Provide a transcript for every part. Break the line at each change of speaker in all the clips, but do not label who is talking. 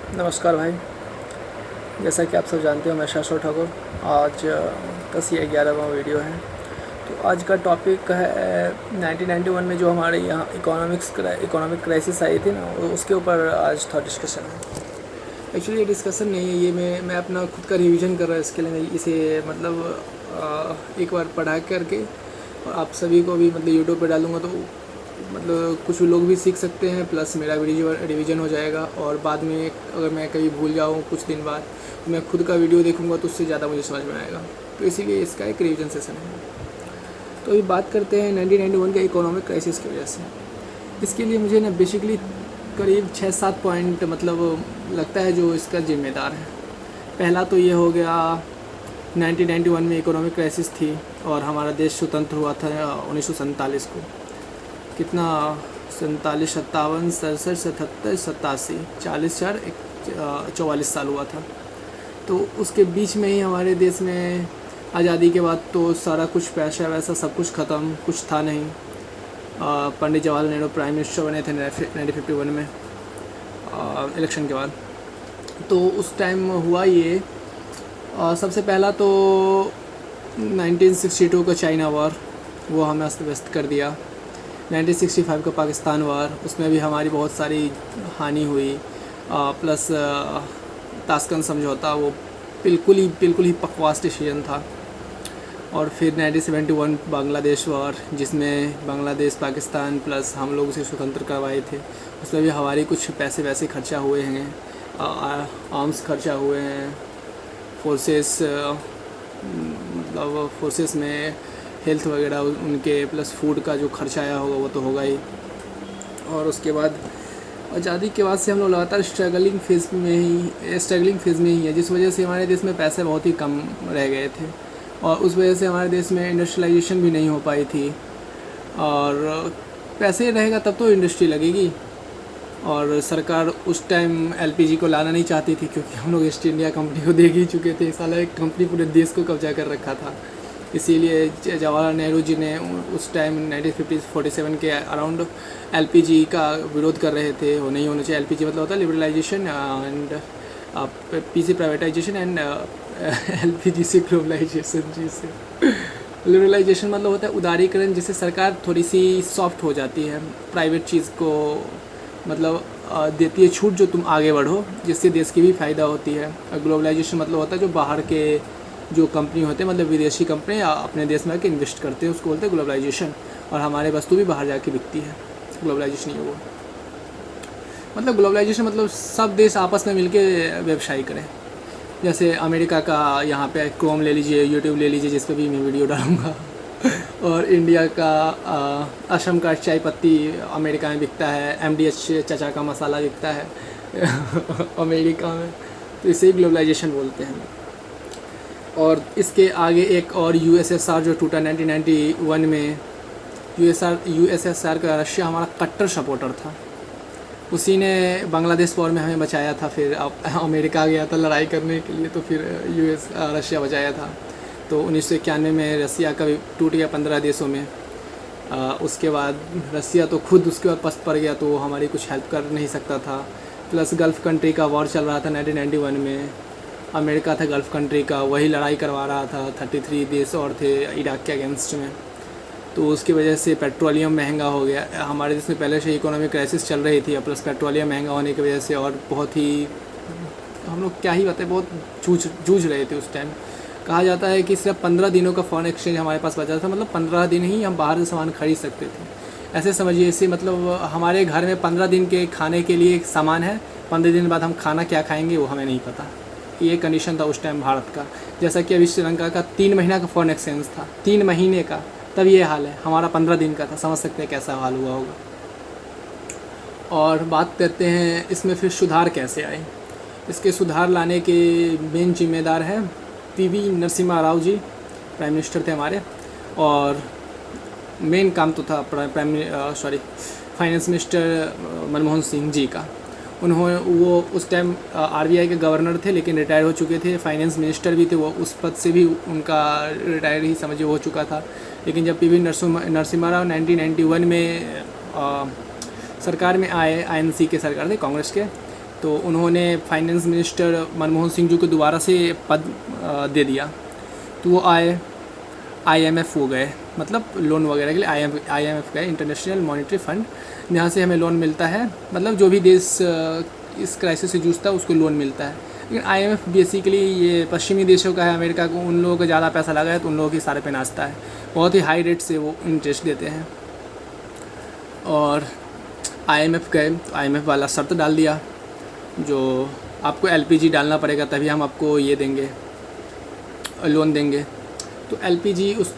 नमस्कार भाई। जैसा कि आप सब जानते हो, मैं शाश्वत ठाकुर। आज का ये 11वां वीडियो है। तो आज का टॉपिक है 1991 में जो हमारे यहाँ इकोनॉमिक क्राइसिस आई थी ना, उसके ऊपर आज थोड़ा डिस्कशन है। एक्चुअली ये डिस्कशन नहीं है, ये मैं अपना खुद का रिवीजन कर रहा हूँ। इसके लिए मैं इसे एक बार पढ़ा करके और आप सभी को भी यूट्यूब पे डालूँगा, तो कुछ लोग भी सीख सकते हैं, प्लस मेरा भी रिवीजन हो जाएगा। और बाद में अगर मैं कभी भूल जाऊँ कुछ दिन बाद, तो मैं खुद का वीडियो देखूँगा तो उससे ज़्यादा मुझे समझ में आएगा। तो इसीलिए इसका एक रिवीजन सेशन है। तो अभी बात करते हैं 1991 के इकोनॉमिक क्राइसिस की वजह से। इसके लिए मुझे ना बेसिकली करीब 6-7 पॉइंट लगता है जो इसका जिम्मेदार है। पहला तो ये हो गया, 1991 में इकोनॉमिक क्राइसिस थी और हमारा देश स्वतंत्र हुआ था 1947 को। कितना 47, 57, 67, 77, 87, 44 साल हुआ था। तो उसके बीच में ही हमारे देश में आज़ादी के बाद तो सारा कुछ पैसा वैसा सब कुछ ख़त्म, कुछ था नहीं। पंडित जवाहरलाल नेहरू प्राइम मिनिस्टर बने थे 1951 में इलेक्शन के बाद। तो उस टाइम हुआ ये, सबसे पहला तो 1962 का चाइना वॉर, वो हमें अस्त व्यस्त कर दिया। 1965 का पाकिस्तान वार, उसमें भी हमारी बहुत सारी हानि हुई। प्लस ताशकंद समझौता, वो बिल्कुल ही बकवास डिसीजन था। और फिर 1971 बांग्लादेश वार, जिसमें बांग्लादेश पाकिस्तान प्लस हम लोग उसे स्वतंत्र करवाए थे। उसमें भी हमारे कुछ पैसे वैसे खर्चा हुए हैं, आर्म्स खर्चा हुए हैं, फोर्सेस में हेल्थ वगैरह उनके, प्लस फूड का जो खर्चा आया होगा वो तो होगा ही। और उसके बाद आज़ादी के बाद से हम लोग लगातार स्ट्रगलिंग फेज़ में ही है, जिस वजह से हमारे देश में पैसे बहुत ही कम रह गए थे। और उस वजह से हमारे देश में इंडस्ट्रियलाइजेशन भी नहीं हो पाई थी। और पैसे रहेगा तब तो इंडस्ट्री लगेगी। और सरकार उस टाइम एलपीजी को लाना नहीं चाहती थी, क्योंकि हम लोग ईस्ट इंडिया कंपनी को देख ही चुके थे। साला एक कंपनी पूरे देश को कब्जा कर रखा था। इसीलिए जवाहरलाल नेहरू जी ने उस टाइम 1947 के अराउंड एलपीजी का विरोध कर रहे थे। वो नहीं होना चाहिए। एलपीजी मतलब होता है liberalisation and PC privatisation and LPG से ग्लोबलाइजेशन। जी से लिबरलाइजेशन मतलब होता है उदारीकरण, जिससे सरकार थोड़ी सी सॉफ्ट हो जाती है, प्राइवेट चीज़ को देती है छूट, जो तुम आगे बढ़ो, जिससे देश की भी फ़ायदा होती है। और ग्लोबलाइजेशन मतलब होता है जो बाहर के जो कंपनी होते हैं, विदेशी कंपनी अपने देश में आके इन्वेस्ट करते हैं, उसको बोलते हैं ग्लोबलाइजेशन। और हमारे वस्तु भी बाहर जाके बिकती है, ग्लोबलाइजेशन ही है वो। ग्लोबलाइजेशन मतलब सब देश आपस में मिलके व्यवसाय करें। जैसे अमेरिका का यहाँ पे क्रोम ले लीजिए, यूट्यूब ले लीजिए, जिस पे भी मैं वीडियो डालूँगा। और इंडिया का असम का चाय पत्ती अमेरिका में बिकता है, एमडीएच चाचा का मसाला बिकता है अमेरिका में। तो इसे ग्लोबलाइजेशन बोलते हैं। और इसके आगे एक और यूएसएसआर जो टूटा 1991 में। यूएसएसआर का रशिया हमारा कट्टर सपोर्टर था। उसी ने बांग्लादेश वॉर में हमें बचाया था। फिर अमेरिका आ गया था लड़ाई करने के लिए, तो फिर रशिया बचाया था। तो 1991 में रसिया का भी टूट गया 15 देशों में। उसके बाद रसिया तो खुद उसके बाद पस्त पड़ गया, तो वो हमारी कुछ हेल्प कर नहीं सकता था। प्लस गल्फ़ कंट्री का वॉर चल रहा था 1991 में। अमेरिका था गल्फ़ कंट्री का, वही लड़ाई करवा रहा था। 33 देश और थे इराक के अगेंस्ट में। तो उसकी वजह से पेट्रोलियम महंगा हो गया। हमारे देश में पहले से इकोनॉमिक क्राइसिस चल रही थी, प्लस पेट्रोलियम महंगा होने की वजह से और बहुत ही हम लोग क्या ही बताएं, बहुत जूझ रहे थे उस टाइम। कहा जाता है कि सिर्फ 15 दिनों का फॉरेन एक्सचेंज हमारे पास बचा था। 15 दिन ही हम बाहर से सामान खरीद सकते थे। ऐसे समझिए, इसे हमारे घर में 15 दिन के खाने के लिए एक सामान है, 15 दिन बाद हम खाना क्या खाएंगे वो हमें नहीं पता। ये कंडीशन था उस टाइम भारत का। जैसा कि अभी श्रीलंका का 3 महीना का फॉरेन एक्सचेंज था, 3 महीने का, तब ये हाल है। हमारा 15 दिन का था। समझ सकते हैं कैसा हाल हुआ होगा। और बात करते हैं इसमें फिर सुधार कैसे आए। इसके सुधार लाने के मेन जिम्मेदार हैं पीवी नरसिम्हा राव जी, प्राइम मिनिस्टर थे हमारे। और मेन काम तो था फाइनेंस मिनिस्टर मनमोहन सिंह जी का। वो उस टाइम आरबीआई के गवर्नर थे, लेकिन रिटायर हो चुके थे। फाइनेंस मिनिस्टर भी थे, वो उस पद से भी उनका रिटायर ही समझिए हो चुका था। लेकिन जब पीवी नरसिम्हा राव 1991 में सरकार में आए, आईएनसी के सरकार थे, कांग्रेस के, तो उन्होंने फाइनेंस मिनिस्टर मनमोहन सिंह जी को दोबारा से पद दे दिया। तो वो IMF हो गए, मतलब लोन वगैरह के लिए IMF गए, इंटरनेशनल मॉनेटरी फंड, जहाँ से हमें लोन मिलता है, मतलब जो भी देश इस क्राइसिस से जूझता है उसको लोन मिलता है। लेकिन IMF बेसिकली ये पश्चिमी देशों का है, अमेरिका को, उन लोगों को ज़्यादा पैसा लगा है तो उन लोगों के सारे पे नाचता है, बहुत ही हाई रेट से वो इंटरेस्ट देते हैं। और IMF गए तो IMF वाला शर्त डाल दिया, जो आपको LPG डालना पड़ेगा तभी हम आपको ये देंगे, लोन देंगे। तो LPG उस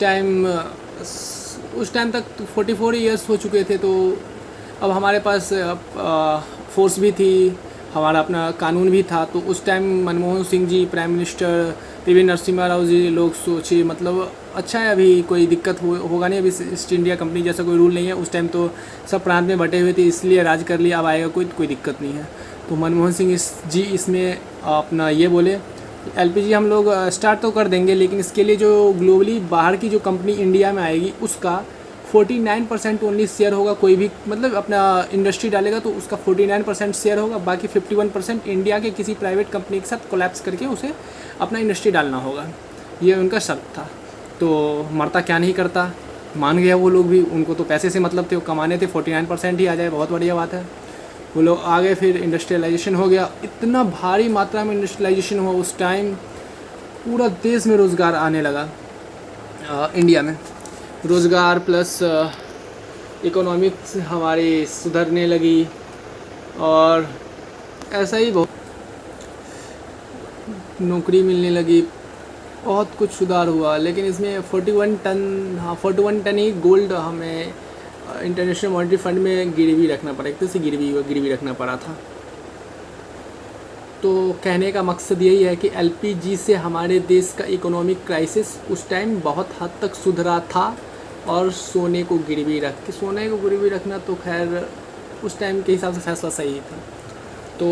टाइम तक 44 ईयर्स हो चुके थे, तो अब हमारे पास फोर्स भी थी, हमारा अपना कानून भी था। तो उस time Manmohan Singh ji, prime minister PV Narasimha Rao ji, लोग सोचे मतलब अच्छा है, अभी कोई दिक्कत होगा नहीं, अभी ईस्ट इंडिया कंपनी जैसा कोई रूल नहीं है। उस टाइम तो सब प्रांत में बटे हुए थे, इसलिए राज कर लिया, अब आएगा कोई दिक्कत नहीं है। तो मनमोहन सिंह जी इसमें अपना ये बोले LPG हम लोग स्टार्ट तो कर देंगे, लेकिन इसके लिए जो ग्लोबली बाहर की जो कंपनी इंडिया में आएगी उसका 49% ओनली शेयर होगा। कोई भी मतलब अपना इंडस्ट्री डालेगा तो उसका 49% शेयर होगा, बाकी 51% इंडिया के किसी प्राइवेट कंपनी के साथ कोलैप्स करके उसे अपना इंडस्ट्री डालना होगा। ये उनका शर्त था। तो मरता क्या नहीं करता, मान गया वो लोग भी, उनको तो पैसे से मतलब थे, वो कमाने थे, 49% ही आ जाए बहुत बढ़िया बात है। वो लोग आ गए, फिर इंडस्ट्रियलाइजेशन हो गया, इतना भारी मात्रा में इंडस्ट्रियलाइजेशन हुआ उस टाइम, पूरा देश में रोज़गार आने लगा। इंडिया में रोज़गार प्लस इकोनॉमिक्स हमारी सुधरने लगी, और ऐसा ही बहुत नौकरी मिलने लगी, बहुत कुछ सुधार हुआ। लेकिन इसमें 41 टन ही गोल्ड हमें इंटरनेशनल मॉनेटरी फंड में गिरवी रखना पड़ा, एक तरह से गिरवी रखना पड़ा था। तो कहने का मकसद यही है कि LPG से हमारे देश का इकोनॉमिक क्राइसिस उस टाइम बहुत हद तक सुधरा था, और सोने को गिरवी रखना तो खैर उस टाइम के हिसाब से फैसला सही था। तो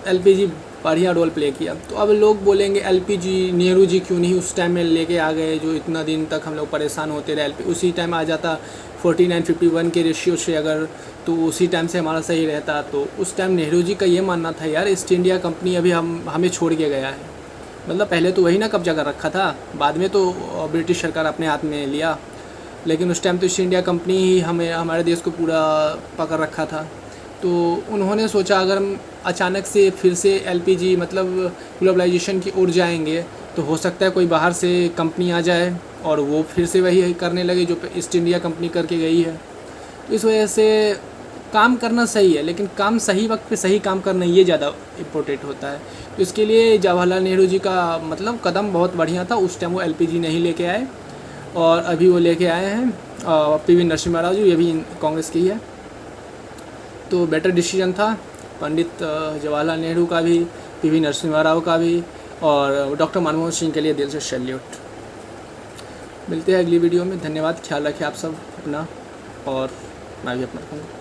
LPG बढ़िया रोल प्ले किया। तो अब लोग बोलेंगे LPG नेहरू जी क्यों नहीं उस टाइम में लेके आ गए, जो इतना दिन तक हम लोग परेशान होते रहे, उसी टाइम आ जाता 49-51 के रेशियो से, अगर तो उसी टाइम से हमारा सही रहता। तो उस टाइम नेहरू जी का ये मानना था यार ईस्ट इंडिया कंपनी अभी हमें छोड़ के गया है, मतलब पहले तो वही ना कब्जा कर रखा था, बाद में तो ब्रिटिश सरकार अपने हाथ में लिया, लेकिन उस टाइम तो ईस्ट इंडिया कंपनी ही हमारे देश को पूरा पकड़ रखा था। तो उन्होंने सोचा अगर हम अचानक से फिर से LPG मतलब ग्लोबलाइजेशन की ओर जाएंगे तो हो सकता है कोई बाहर से कंपनी आ जाए और वो फिर से वही करने लगे जो ईस्ट इंडिया कंपनी करके गई है। तो इस वजह से काम करना सही है, लेकिन काम सही वक्त पे सही काम करना ये ज़्यादा इम्पोर्टेंट होता है। तो इसके लिए जवाहरलाल नेहरू जी का मतलब कदम बहुत बढ़िया था। उस टाइम वो LPG नहीं लेके आए, और अभी वो लेके आए हैं PV नरसिम्हा राव जी, ये भी कांग्रेस की है। तो बेटर डिसीजन था पंडित जवाहरलाल नेहरू का भी, PV नरसिम्हा राव का भी, और डॉक्टर मनमोहन सिंह के लिए दिल से सैल्यूट। मिलते हैं अगली वीडियो में। धन्यवाद, ख्याल रखें आप सब अपना, और मैं भी अपना रखूँगा।